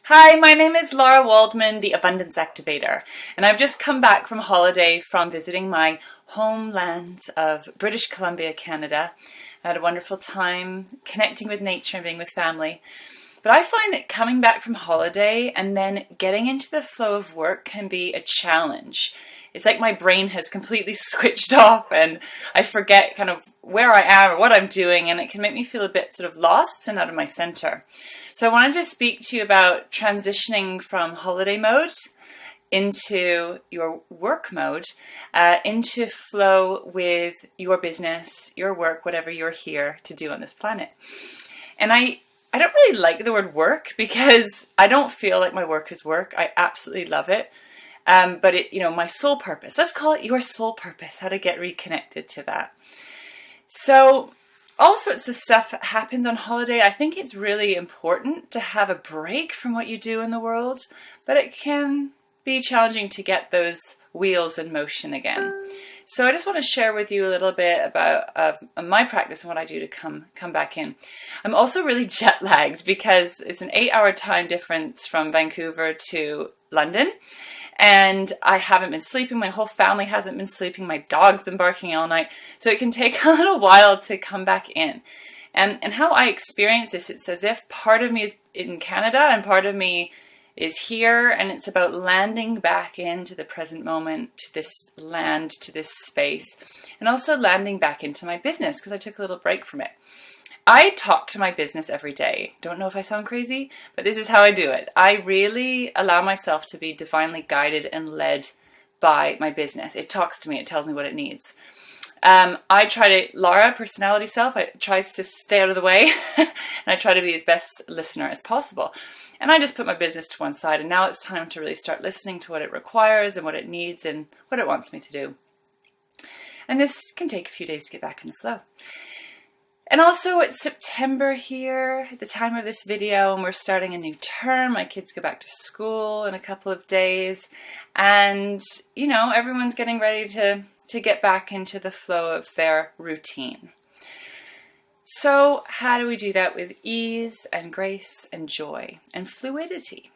Hi, my name is Lara Waldman, the Abundance Activator, and I've just come back from holiday from visiting my homeland of British Columbia, Canada. I had a wonderful time connecting with nature and being with family. But I find that coming back from holiday and then getting into the flow of work can be a challenge. It's like my brain has completely switched off and I forget kind of where I am or what I'm doing, and it can make me feel a bit sort of lost and out of my center. So I wanted to speak to you about transitioning from holiday mode into your work mode, into flow with your business, your work, whatever you're here to do on this planet. And I don't really like the word work because I don't feel like my work is work. I absolutely love it. But my soul purpose, let's call it your soul purpose, how to get reconnected to that. So all sorts of stuff happens on holiday. I think it's really important to have a break from what you do in the world, but it can be challenging to get those wheels in motion again. So I just want to share with you a little bit about my practice and what I do to come back in. I'm also really jet lagged because it's an 8-hour time difference from Vancouver to London. And I haven't been sleeping. My whole family hasn't been sleeping. My dog's been barking all night. So it can take a little while to come back in. And how I experience this, it's as if part of me is in Canada and part of me is here. And it's about landing back into the present moment, to this land, to this space. And also landing back into my business because I took a little break from it. I talk to my business every day. Don't know if I sound crazy, but this is how I do it. I really allow myself to be divinely guided and led by my business. It talks to me. It tells me what it needs. Lara, personality self, tries to stay out of the way, and I try to be as best listener as possible. And I just put my business to one side, and now it's time to really start listening to what it requires and what it needs and what it wants me to do. And this can take a few days to get back in the flow. And also it's September here at the time of this video, and we're starting a new term. My kids go back to school in a couple of days, and everyone's getting ready to get back into the flow of their routine. So how do we do that with ease and grace and joy and fluidity?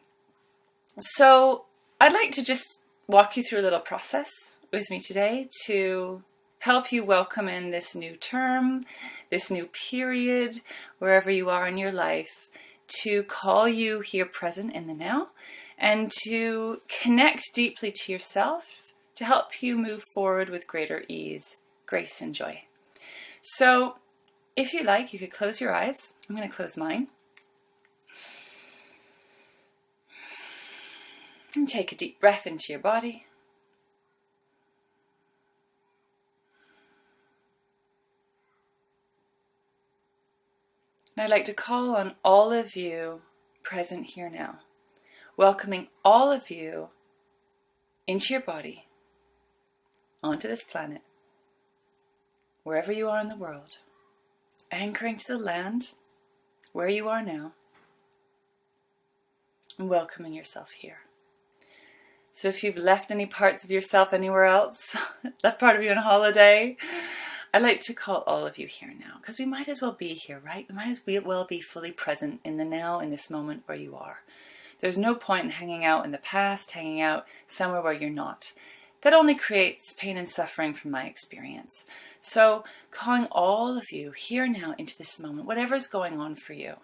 So I'd like to just walk you through a little process with me today to help you welcome in this new term, this new period, wherever you are in your life, to call you here present in the now, and to connect deeply to yourself to help you move forward with greater ease, grace, and joy. So if you like, you could close your eyes. I'm going to close mine. And take a deep breath into your body. And I'd like to call on all of you present here now, welcoming all of you into your body, onto this planet, wherever you are in the world, anchoring to the land where you are now, and welcoming yourself here. So if you've left any parts of yourself anywhere else, left part of you on holiday, I'd like to call all of you here now, because we might as well be here, right? We might as well be fully present in the now, in this moment where you are. There's no point in hanging out in the past, hanging out somewhere where you're not. That only creates pain and suffering from my experience. So calling all of you here now into this moment, whatever's going on for you.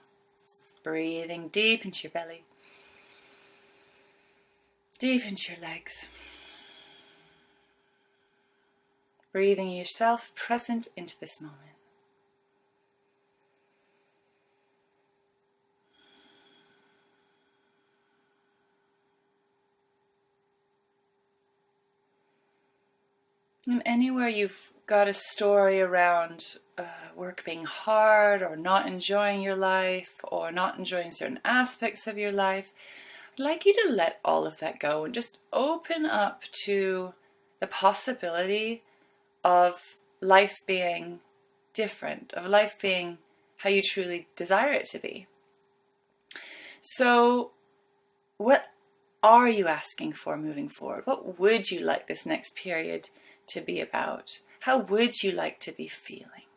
Breathing deep into your belly, deep into your legs. Breathing yourself present into this moment. And anywhere you've got a story around work being hard, or not enjoying your life, or not enjoying certain aspects of your life, I'd like you to let all of that go and just open up to the possibility of life being different, of life being how you truly desire it to be. So what are you asking for moving forward? What would you like this next period to be about? How would you like to be feeling?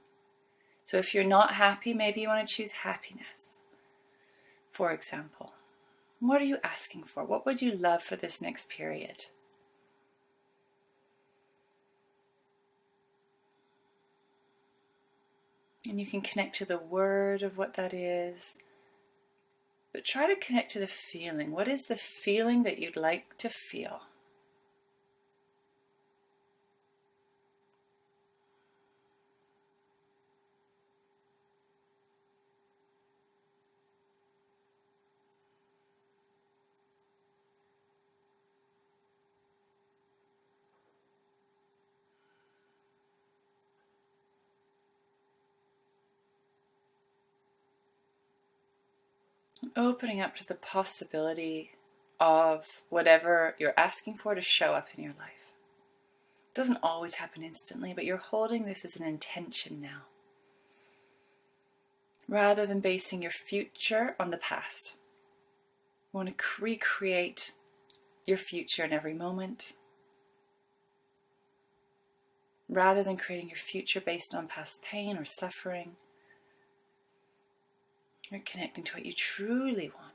So if you're not happy, maybe you want to choose happiness, for example. What are you asking for? What would you love for this next period? And you can connect to the word of what that is. But try to connect to the feeling. What is the feeling that you'd like to feel? Opening up to the possibility of whatever you're asking for to show up in your life. It doesn't always happen instantly, but you're holding this as an intention now. Rather than basing your future on the past. You want to recreate your future in every moment. Rather than creating your future based on past pain or suffering. You're connecting to what you truly want.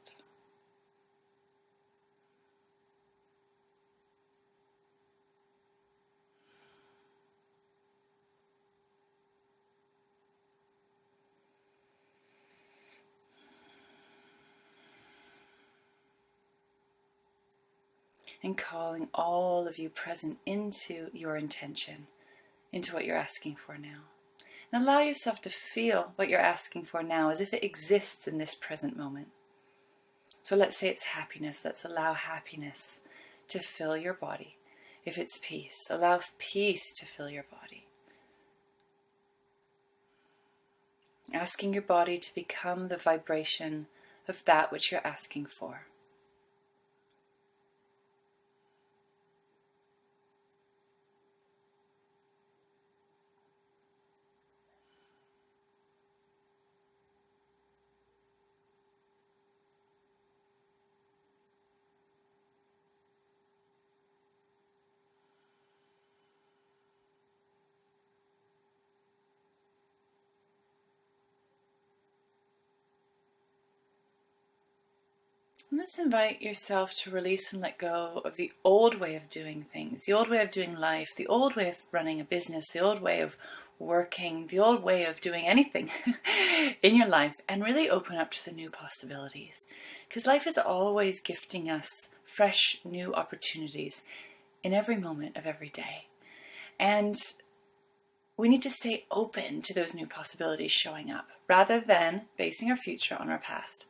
And calling all of you present into your intention, into what you're asking for now. And allow yourself to feel what you're asking for now as if it exists in this present moment. So let's say it's happiness. Let's allow happiness to fill your body. If it's peace, allow peace to fill your body. Asking your body to become the vibration of that which you're asking for. And let's invite yourself to release and let go of the old way of doing things, the old way of doing life, the old way of running a business, the old way of working, the old way of doing anything in your life, and really open up to the new possibilities. Because life is always gifting us fresh new opportunities in every moment of every day. And we need to stay open to those new possibilities showing up, rather than basing our future on our past.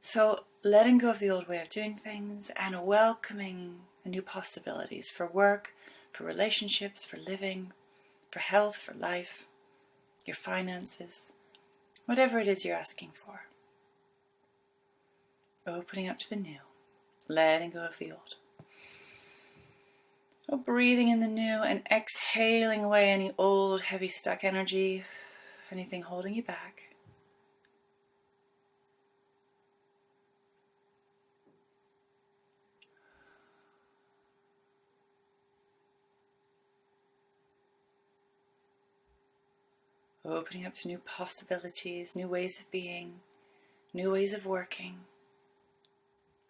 So letting go of the old way of doing things and welcoming the new possibilities for work, for relationships, for living, for health, for life, your finances, whatever it is you're asking for. Opening up to the new, letting go of the old. So breathing in the new and exhaling away any old, heavy, stuck energy, anything holding you back. Opening up to new possibilities, new ways of being, new ways of working,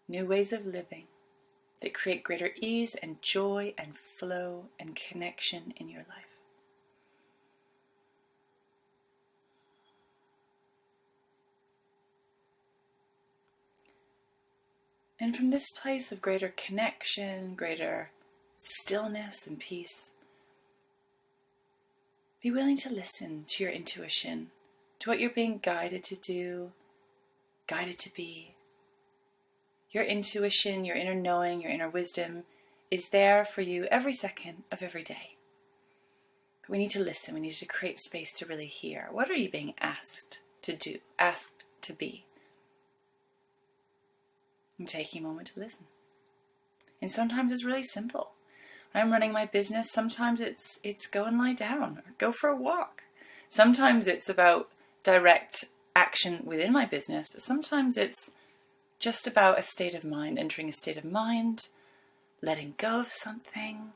new ways of living that create greater ease and joy and flow and connection in your life. And from this place of greater connection, greater stillness and peace, be willing to listen to your intuition, to what you're being guided to do, guided to be. Your intuition, your inner knowing, your inner wisdom is there for you every second of every day. But we need to listen. We need to create space to really hear. What are you being asked to do, asked to be? And taking a moment to listen. And sometimes it's really simple. I'm running my business. Sometimes it's go and lie down or go for a walk. Sometimes it's about direct action within my business, but sometimes it's just about a state of mind, entering a state of mind, letting go of something,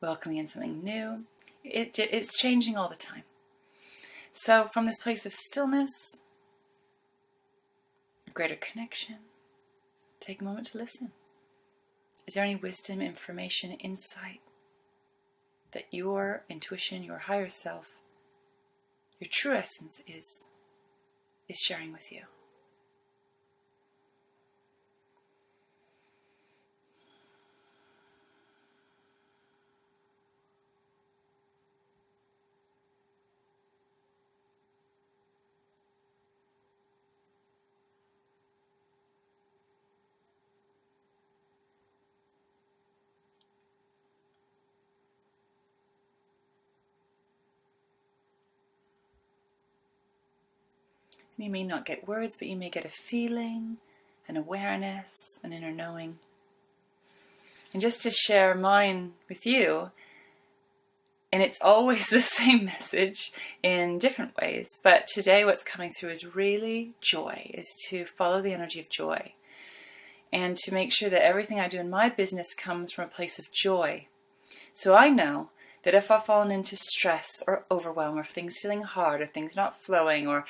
welcoming in something new. It's changing all the time. So from this place of stillness, greater connection, take a moment to listen. Is there any wisdom, information, insight that your intuition, your higher self, your true essence is sharing with you? You may not get words, but you may get a feeling, an awareness, an inner knowing. And just to share mine with you, and it's always the same message in different ways, but today what's coming through is really joy, is to follow the energy of joy. And to make sure that everything I do in my business comes from a place of joy. So I know that if I've fallen into stress or overwhelm, or things feeling hard, or things not flowing, or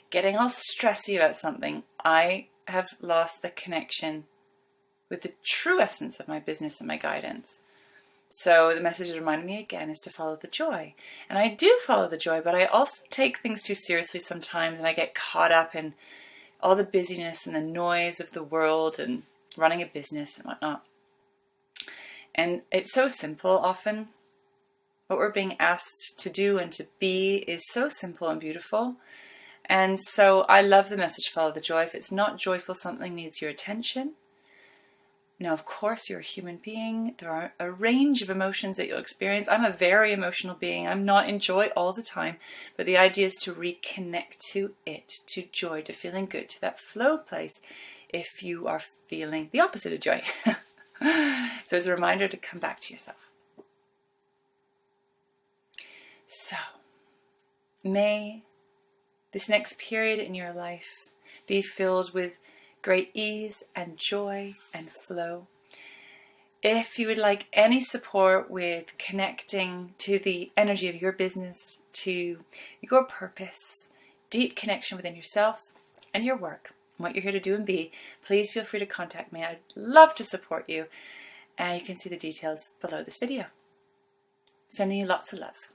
getting all stressy about something, I have lost the connection with the true essence of my business and my guidance. So the message that reminded me again is to follow the joy. And I do follow the joy, but I also take things too seriously sometimes, and I get caught up in all the busyness and the noise of the world and running a business and whatnot. And it's so simple often. What we're being asked to do and to be is so simple and beautiful. And so I love the message, follow the joy. If it's not joyful, something needs your attention. Now, of course, you're a human being. There are a range of emotions that you'll experience. I'm a very emotional being. I'm not in joy all the time. But the idea is to reconnect to it, to joy, to feeling good, to that flow place if you are feeling the opposite of joy. So it's a reminder to come back to yourself. So, may this next period in your life be filled with great ease and joy and flow. If you would like any support with connecting to the energy of your business, to your purpose, deep connection within yourself and your work, and what you're here to do and be, please feel free to contact me. I'd love to support you. And you can see the details below this video. Sending you lots of love.